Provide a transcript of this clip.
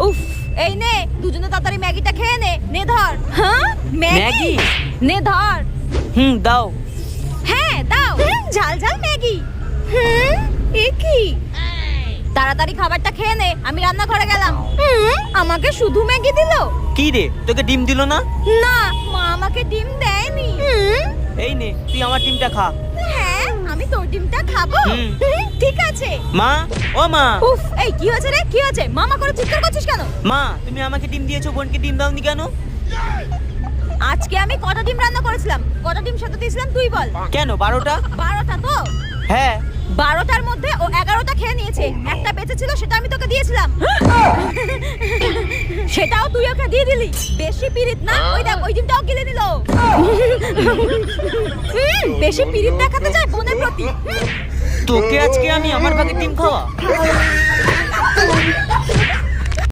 উফ, এই নে দুজনে তাড়াতাড়ি ম্যাগিটা খেয়ে নে। নে ধর। হ্যাঁ ম্যাগি? নে ধর। দাও। হ্যাঁ দাও। ঝাল ঝাল ম্যাগি। এ কি? তাড়াতাড়ি খাবারটা খেয়ে নে, আমি রান্নাঘরে গেলাম। আমাকে শুধু ম্যাগি দিলো? কি রে, তোকে ডিম দিল না? না, মা আমাকে ডিম দেয়নি। এই নে, তুই আমার ডিমটা খা। হ্যাঁ, আমি তোর ডিমটা খাবো। ঠিক আছে। মা, ও মা। উফ, এই কি হয়েছে রে? কি হয়েছে? মামা করে চিৎকার করছিস কেন? মা, তুমি আমাকে ডিম দিয়েছো, বোনকে ডিম দাওনি কেন? আজকে আমি কটা ডিম রান্না করেছিলাম? কটা ডিম সেদ্ধ দিয়েছিলাম তুই বল? কেন 12টা? 12টা তো? হ্যাঁ। 12টার মধ্যে ও 11টা খেয়ে নিয়েছে। একটা বেঁচে ছিল, সেটা আমি তোকে দিয়েছিলাম। সেটাও তুই ওকে দিয়ে দিলি। বেশি পিরিত না? ওই দেখ, ওই ডিমটাও গিলে নিল। বেশি পিরিত দেখাতে যায় বোনের প্রতি। তোকে আজকে আমি আমার ভাগে ডিম খাওয়া।